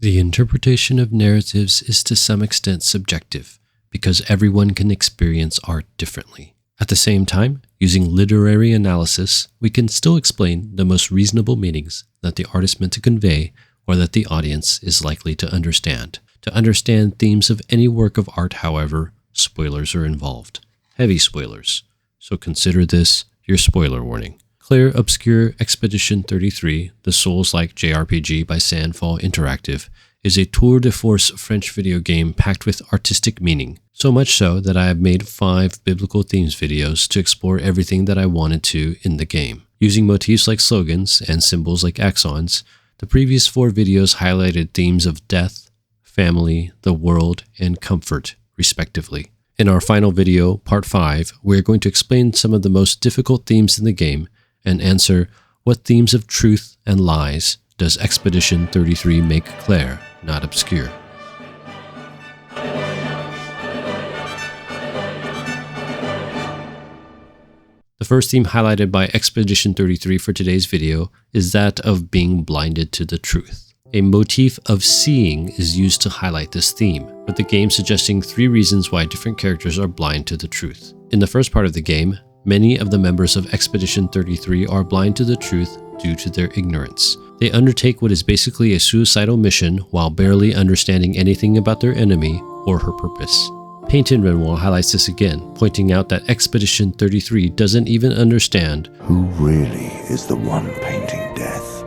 The interpretation of narratives is to some extent subjective, because everyone can experience art differently. At the same time, using literary analysis, we can still explain the most reasonable meanings that the artist meant to convey or that the audience is likely to understand. To understand themes of any work of art, however, spoilers are involved. Heavy spoilers. So consider this your spoiler warning. Clair Obscur Expedition 33, the Souls-like JRPG by Sandfall Interactive, is a tour de force French video game packed with artistic meaning. So much so that I have made 5 biblical themes videos to explore everything that I wanted to in the game. Using motifs like slogans and symbols like axons, the previous 4 videos highlighted themes of death, family, the world, and comfort, respectively. In our final video, part 5, we're going to explain some of the most difficult themes in the game and answer what themes of truth and lies does Expedition 33 make clair, not obscure. The first theme highlighted by Expedition 33 for today's video is that of being blinded to the truth. A motif of seeing is used to highlight this theme, with the game suggesting 3 reasons why different characters are blind to the truth. In the first part of the game, many of the members of Expedition 33 are blind to the truth due to their ignorance. They undertake what is basically a suicidal mission while barely understanding anything about their enemy or her purpose. Painted Renoir highlights this again, pointing out that Expedition 33 doesn't even understand who really is the one painting death,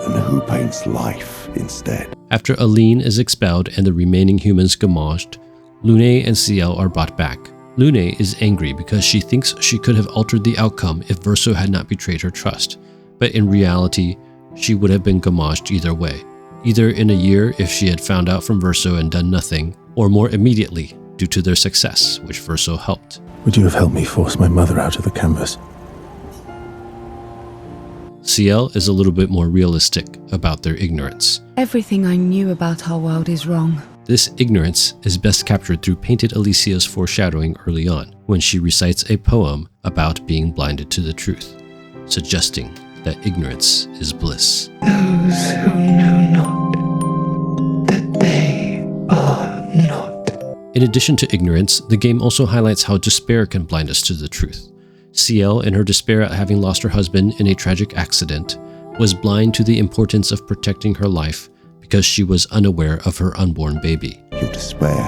and who paints life instead. After Aline is expelled and the remaining humans gamaged, Lune and Ciel are brought back. Lune is angry because she thinks she could have altered the outcome if Verso had not betrayed her trust, but in reality, she would have been gamaged either way, either in a year if she had found out from Verso and done nothing, or more immediately due to their success, which Verso helped. Would you have helped me force my mother out of the canvas? Ciel is a little bit more realistic about their ignorance. Everything I knew about our world is wrong. This ignorance is best captured through Painted Alicia's foreshadowing early on, when she recites a poem about being blinded to the truth, suggesting that ignorance is bliss. Those who know not that they are not. In addition to ignorance, the game also highlights how despair can blind us to the truth. Ciel, in her despair at having lost her husband in a tragic accident, was blind to the importance of protecting her life because she was unaware of her unborn baby. Your despair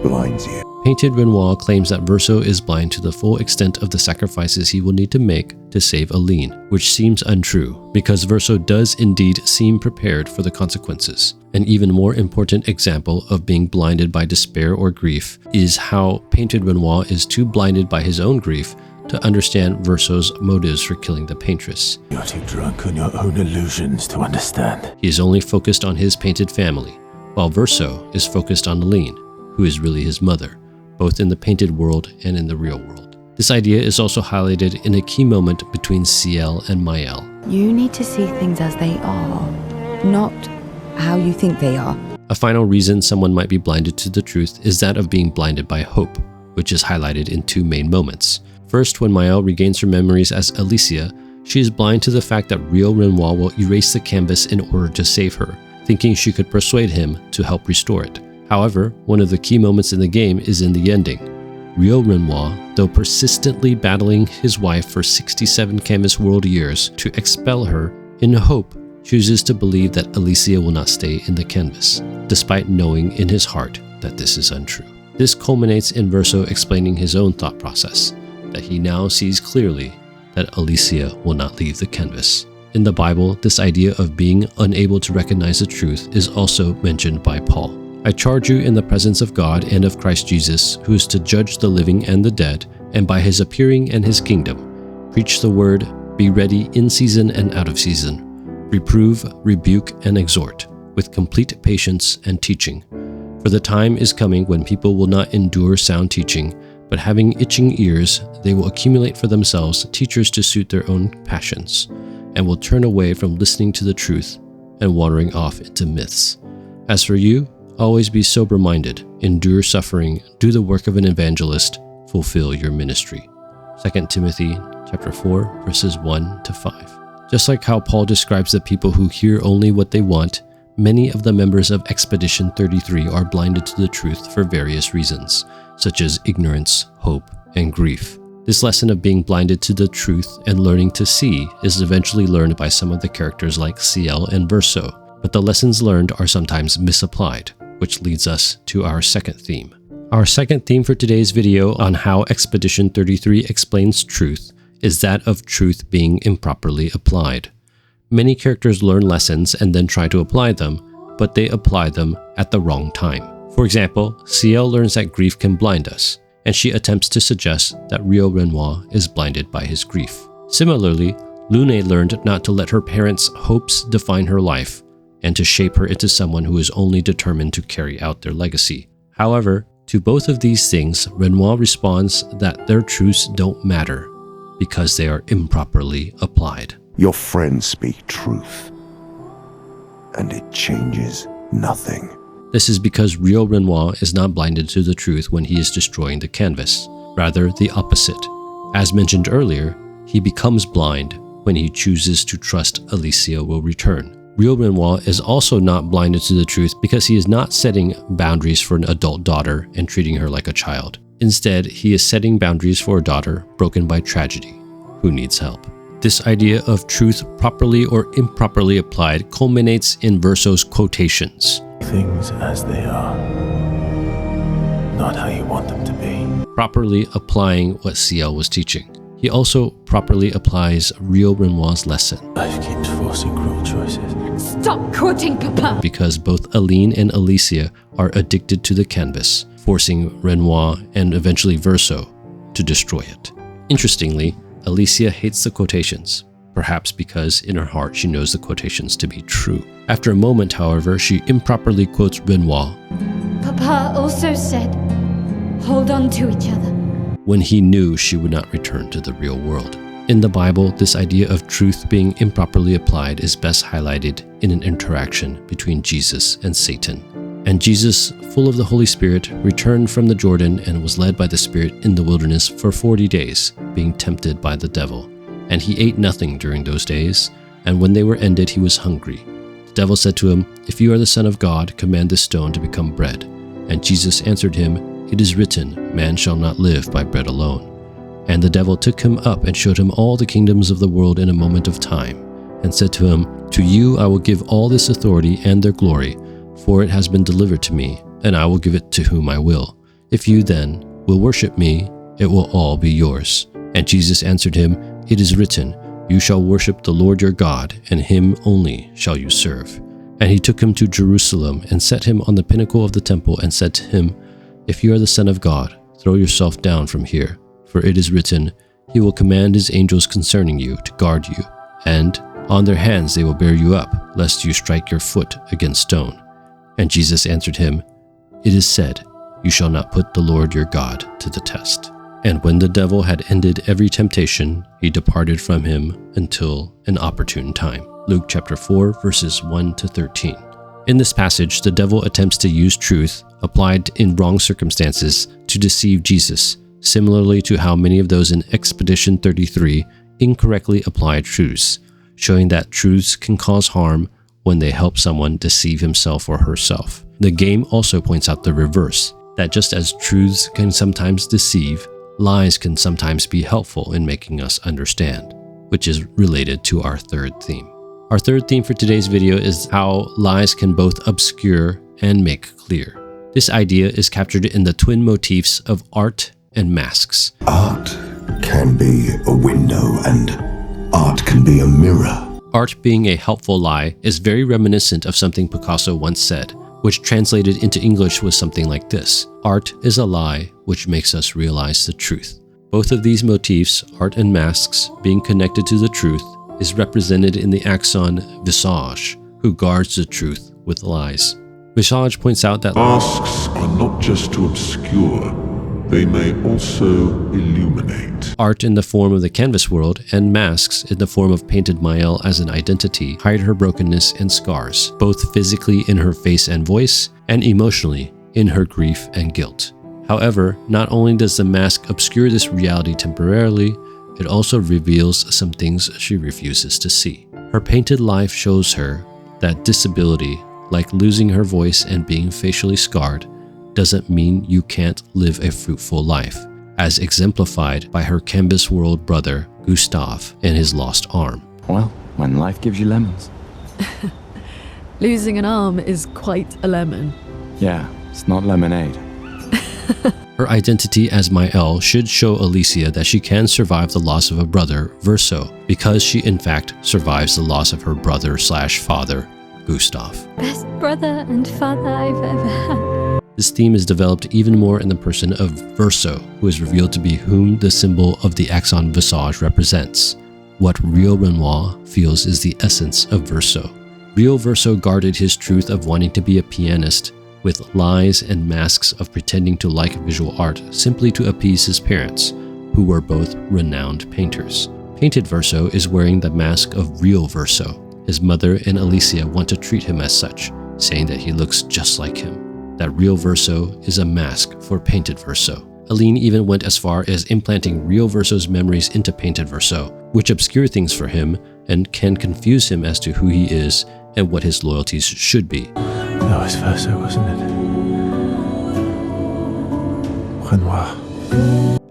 blinds you. Painted Renoir claims that Verso is blind to the full extent of the sacrifices he will need to make to save Aline, which seems untrue, because Verso does indeed seem prepared for the consequences. An even more important example of being blinded by despair or grief is how Painted Renoir is too blinded by his own grief to understand Verso's motives for killing the paintress. You're too drunk on your own illusions to understand. He is only focused on his painted family, while Verso is focused on Aline, who is really his mother, both in the painted world and in the real world. This idea is also highlighted in a key moment between Ciel and Maëlle. You need to see things as they are, not how you think they are. A final reason someone might be blinded to the truth is that of being blinded by hope, which is highlighted in 2 main moments. First, when Maëlle regains her memories as Alicia, she is blind to the fact that real Renoir will erase the canvas in order to save her, thinking she could persuade him to help restore it. However, one of the key moments in the game is in the ending. Real Renoir, though persistently battling his wife for 67 canvas world years to expel her, in hope, chooses to believe that Alicia will not stay in the canvas, despite knowing in his heart that this is untrue. This culminates in Verso explaining his own thought process, that he now sees clearly that Alicia will not leave the canvas. In the Bible, this idea of being unable to recognize the truth is also mentioned by Paul. I charge you in the presence of God and of Christ Jesus, who is to judge the living and the dead, and by his appearing and his kingdom, preach the word, be ready in season and out of season, reprove, rebuke, and exhort, with complete patience and teaching. For the time is coming when people will not endure sound teaching, but having itching ears, they will accumulate for themselves teachers to suit their own passions, and will turn away from listening to the truth and wandering off into myths. As for you, always be sober-minded, endure suffering, do the work of an evangelist, fulfill your ministry. 2 Timothy chapter 4, verses 1 to 5. Just like how Paul describes the people who hear only what they want, Many of the members of Expedition 33 are blinded to the truth for various reasons, such as ignorance, hope, and grief. This lesson of being blinded to the truth and learning to see is eventually learned by some of the characters like Ciel and Verso, but the lessons learned are sometimes misapplied, which leads us to our second theme. Our second theme for today's video on how Expedition 33 explains truth is that of truth being improperly applied. Many characters learn lessons and then try to apply them, but they apply them at the wrong time. For example, Ciel learns that grief can blind us, and she attempts to suggest that Rio Renoir is blinded by his grief. Similarly, Lune learned not to let her parents' hopes define her life, and to shape her into someone who is only determined to carry out their legacy. However, to both of these things, Renoir responds that their truths don't matter because they are improperly applied. Your friends speak truth, and it changes nothing. This is because Rio Renoir is not blinded to the truth when he is destroying the canvas, rather the opposite. As mentioned earlier, he becomes blind when he chooses to trust Alicia will return. Rio Renoir is also not blinded to the truth because he is not setting boundaries for an adult daughter and treating her like a child. Instead, he is setting boundaries for a daughter broken by tragedy, who needs help. This idea of truth properly or improperly applied culminates in Verso's quotations. Things as they are, not how you want them to be. Properly applying what Ciel was teaching. He also properly applies Rio Renoir's lesson. Life keeps forcing cruel choices. Stop quoting Papa! Because both Aline and Alicia are addicted to the canvas, forcing Renoir and eventually Verso to destroy it. Interestingly, Alicia hates the quotations, perhaps because in her heart she knows the quotations to be true. After a moment, however, she improperly quotes Renoir. Papa also said, hold on to each other. When he knew she would not return to the real world. In the Bible, this idea of truth being improperly applied is best highlighted in an interaction between Jesus and Satan. And Jesus, full of the Holy Spirit, returned from the Jordan and was led by the Spirit in the wilderness for 40 days, being tempted by the devil. And he ate nothing during those days, and when they were ended, he was hungry. The devil said to him, "If you are the Son of God, command this stone to become bread." And Jesus answered him, "It is written, man shall not live by bread alone." And the devil took him up and showed him all the kingdoms of the world in a moment of time, and said to him, "To you I will give all this authority and their glory, for it has been delivered to me, and I will give it to whom I will. If you then will worship me, it will all be yours." And Jesus answered him, "It is written, you shall worship the Lord your God, and him only shall you serve." And he took him to Jerusalem and set him on the pinnacle of the temple and said to him, "If you are the Son of God, throw yourself down from here, for it is written, he will command his angels concerning you to guard you, and on their hands they will bear you up, lest you strike your foot against stone." And Jesus answered him, "It is said, you shall not put the Lord your God to the test." And when the devil had ended every temptation, he departed from him until an opportune time. Luke chapter 4, verses 1 to 13. In this passage, the devil attempts to use truth, applied in wrong circumstances, to deceive Jesus, similarly to how many of those in Expedition 33 incorrectly apply truths, showing that truths can cause harm when they help someone deceive himself or herself. The game also points out the reverse, that just as truths can sometimes deceive, lies can sometimes be helpful in making us understand, which is related to our third theme. Our third theme for today's video is how lies can both obscure and make clear. This idea is captured in the twin motifs of art and masks. Art can be a window, and art can be a mirror. Art being a helpful lie is very reminiscent of something Picasso once said, which translated into English was something like this: "Art is a lie which makes us realize the truth." Both of these motifs, art and masks, being connected to the truth, is represented in the axon Visage, who guards the truth with lies. Visage points out that Masks are not just to obscure, they may also illuminate. Art in the form of the canvas world and masks in the form of painted Maëlle as an identity hide her brokenness and scars, both physically in her face and voice, and emotionally in her grief and guilt. However, not only does the mask obscure this reality temporarily, it also reveals some things she refuses to see. Her painted life shows her that disability, like losing her voice and being facially scarred, doesn't mean you can't live a fruitful life, as exemplified by her canvas world brother, Gustav, and his lost arm. Well, when life gives you lemons. Losing an arm is quite a lemon. Yeah, it's not lemonade. Her identity as Mael should show Alicia that she can survive the loss of a brother, Verso, because she in fact survives the loss of her brother/father, Gustav. Best brother and father I've ever had. This theme is developed even more in the person of Verso, who is revealed to be whom the symbol of the Axon Visage represents. What real Renoir feels is the essence of Verso. Real Verso guarded his truth of wanting to be a pianist with lies and masks of pretending to like visual art simply to appease his parents, who were both renowned painters. Painted Verso is wearing the mask of real Verso. His mother and Alicia want to treat him as such, saying that he looks just like him. That real Verso is a mask for Painted Verso. Aline even went as far as implanting real Verso's memories into Painted Verso, which obscure things for him and can confuse him as to who he is and what his loyalties should be. That was Verso, wasn't it? Renoir.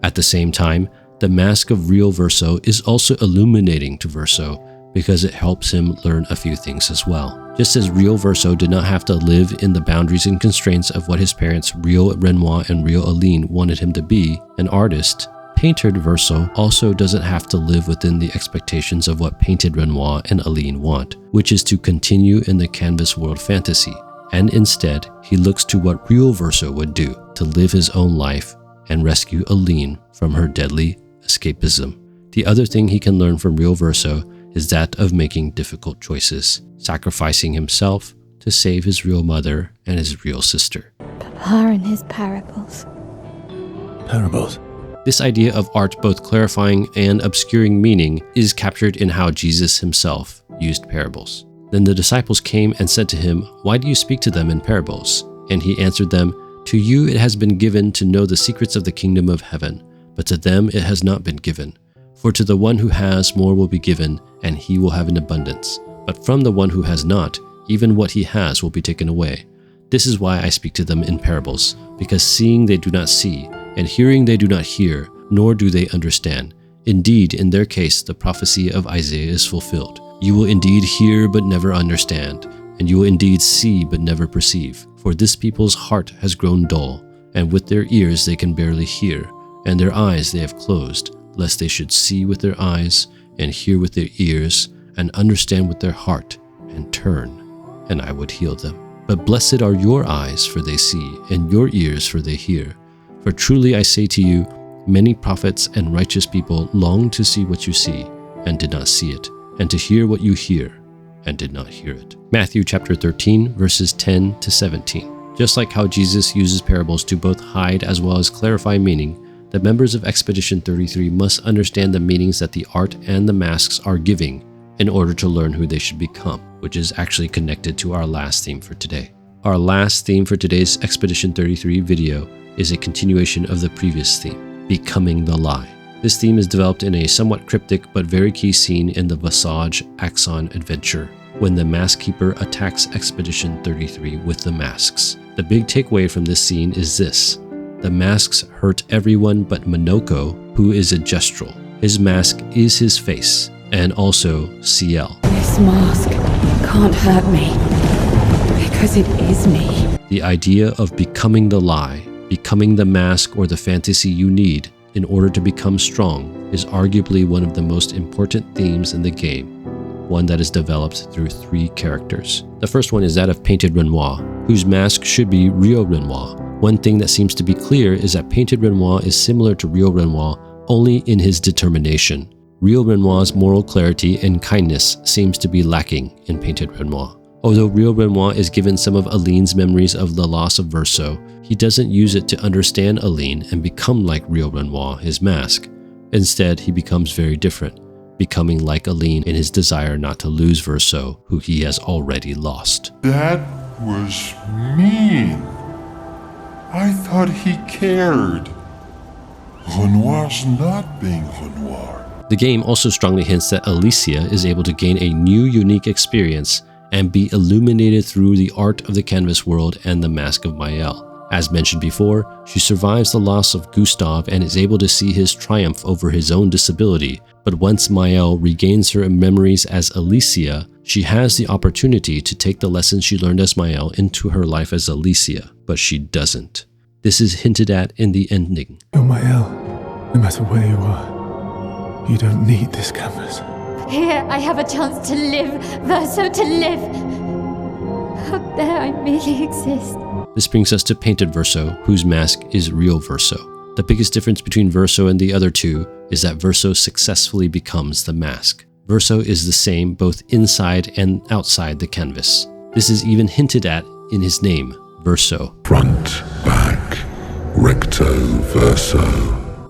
At the same time, the mask of real Verso is also illuminating to Verso because it helps him learn a few things as well. Just as real Verso did not have to live in the boundaries and constraints of what his parents, real Renoir and real Aline, wanted him to be, an artist, Painted Verso also doesn't have to live within the expectations of what Painted Renoir and Aline want, which is to continue in the canvas world fantasy. And instead, he looks to what real Verso would do, to live his own life and rescue Aline from her deadly escapism. The other thing he can learn from real Verso is that of making difficult choices, sacrificing himself to save his real mother and his real sister. Papa and his parables. Parables. This idea of art both clarifying and obscuring meaning is captured in how Jesus himself used parables. Then the disciples came and said to him, "Why do you speak to them in parables?" And he answered them, "To you it has been given to know the secrets of the kingdom of heaven, but to them it has not been given. For to the one who has, more will be given, and he will have an abundance. But from the one who has not, even what he has will be taken away. This is why I speak to them in parables, because seeing they do not see, and hearing they do not hear, nor do they understand. Indeed, in their case, the prophecy of Isaiah is fulfilled. You will indeed hear but never understand, and you will indeed see but never perceive. For this people's heart has grown dull, and with their ears they can barely hear, and their eyes they have closed, lest they should see with their eyes, and hear with their ears, and understand with their heart, and turn, and I would heal them. But blessed are your eyes, for they see, and your ears, for they hear. For truly I say to you, many prophets and righteous people longed to see what you see, and did not see it, and to hear what you hear, and did not hear it." Matthew chapter 13, verses 10 to 17. Just like how Jesus uses parables to both hide as well as clarify meaning, the members of Expedition 33 must understand the meanings that the art and the masks are giving in order to learn who they should become, which is actually connected to our last theme for today. Our last theme for today's Expedition 33 video is a continuation of the previous theme, Becoming the Lie. This theme is developed in a somewhat cryptic but very key scene in the Visage Axon adventure, when the Mask Keeper attacks Expedition 33 with the masks. The big takeaway from this scene is this: the masks hurt everyone but Minoko, who is a gestural. His mask is his face, and also CL. This mask can't hurt me, because it is me. The idea of becoming the lie, becoming the mask or the fantasy you need in order to become strong, is arguably one of the most important themes in the game, one that is developed through 3 characters. The first one is that of Painted Renoir, whose mask should be real Renoir. One thing that seems to be clear is that Painted Renoir is similar to real Renoir only in his determination. Real Renoir's moral clarity and kindness seems to be lacking in Painted Renoir. Although real Renoir is given some of Aline's memories of the loss of Verso, he doesn't use it to understand Aline and become like real Renoir, his mask. Instead, he becomes very different, becoming like Aline in his desire not to lose Verso, who he has already lost. That was mean. I thought he cared. Renoir's not being Renoir. The game also strongly hints that Alicia is able to gain a new unique experience and be illuminated through the art of the canvas world and the mask of Mael. As mentioned before, she survives the loss of Gustav and is able to see his triumph over his own disability, but once Mael regains her memories as Alicia, she has the opportunity to take the lessons she learned as Mael into her life as Alicia, but she doesn't. This is hinted at in the ending. You're Mael, no matter where you are. You don't need this canvas. Here I have a chance to live, Verso, to live. Out there I merely exist. This brings us to Painted Verso, whose mask is real Verso. The biggest difference between Verso and the other two is that Verso successfully becomes the mask. Verso is the same both inside and outside the canvas. This is even hinted at in his name, Verso. Front, back, recto, verso.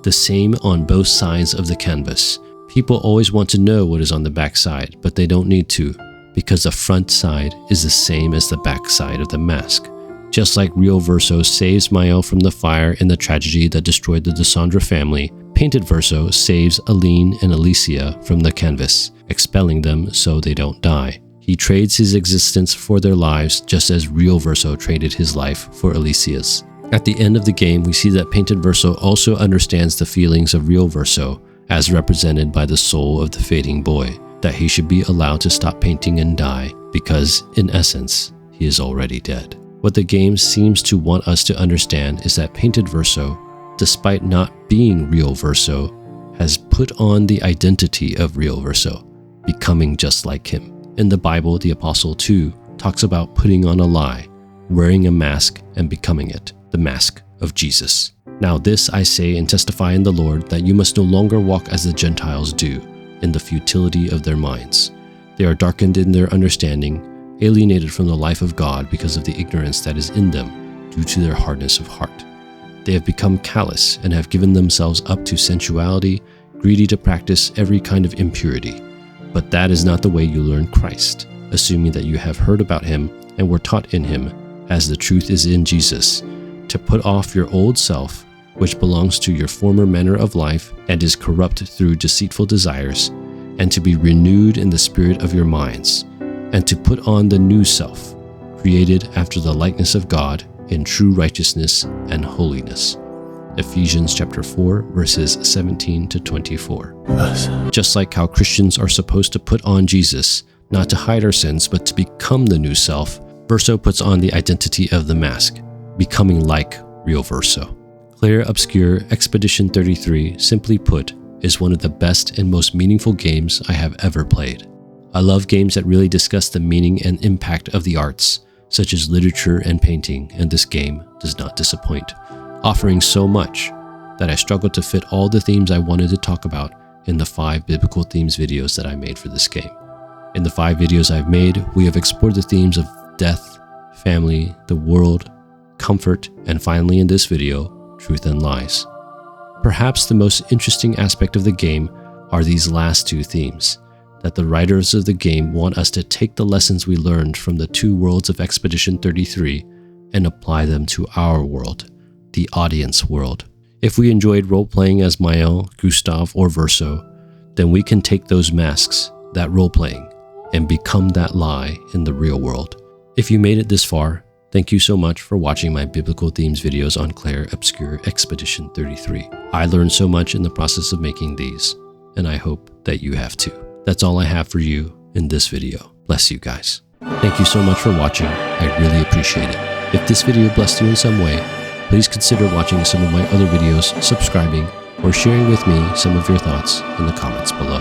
The same on both sides of the canvas. People always want to know what is on the back side, but they don't need to, because the front side is the same as the back side of the mask. Just like real Verso saves Mael from the fire in the tragedy that destroyed the Desandra family, Painted Verso saves Aline and Alicia from the canvas, expelling them so they don't die. He trades his existence for their lives just as real Verso traded his life for Alicia's. At the end of the game, we see that Painted Verso also understands the feelings of real Verso, as represented by the soul of the fading boy, that he should be allowed to stop painting and die because, in essence, he is already dead. What the game seems to want us to understand is that Painted Verso, despite not being real Verso, has put on the identity of real Verso, becoming just like him. In the Bible, the Apostle 2 talks about putting on a lie, wearing a mask and becoming it, the mask of Jesus. Now this I say and testify in the Lord, that you must no longer walk as the Gentiles do, in the futility of their minds. They are darkened in their understanding, alienated from the life of God because of the ignorance that is in them due to their hardness of heart. They have become callous and have given themselves up to sensuality, greedy to practice every kind of impurity. But that is not the way you learn Christ, assuming that you have heard about him and were taught in him, as the truth is in Jesus, to put off your old self, which belongs to your former manner of life and is corrupt through deceitful desires, and to be renewed in the spirit of your minds, and to put on the new self, created after the likeness of God in true righteousness and holiness. Ephesians chapter 4, verses 17 to 24. Just like how Christians are supposed to put on Jesus, not to hide our sins, but to become the new self, Verso puts on the identity of the mask, becoming like real Verso. Clair Obscur Expedition 33, simply put, is one of the best and most meaningful games I have ever played. I love games that really discuss the meaning and impact of the arts, such as literature and painting, and this game does not disappoint, offering so much that I struggled to fit all the themes I wanted to talk about in the 5 biblical themes videos that I made for this game. In the 5 videos I've made, we have explored the themes of death, family, the world, comfort, and finally in this video, truth and lies. Perhaps the most interesting aspect of the game are these last 2 themes, that the writers of the game want us to take the lessons we learned from the 2 worlds of Expedition 33 and apply them to our world, the audience world. If we enjoyed role-playing as Mael, Gustav, or Verso, then we can take those masks, that role-playing, and become that lie in the real world. If you made it this far, thank you so much for watching my biblical themes videos on Clair Obscur Expedition 33. I learned so much in the process of making these, and I hope that you have too. That's all I have for you in this video. Bless you guys. Thank you so much for watching. I really appreciate it. If this video blessed you in some way, please consider watching some of my other videos, subscribing, or sharing with me some of your thoughts in the comments below.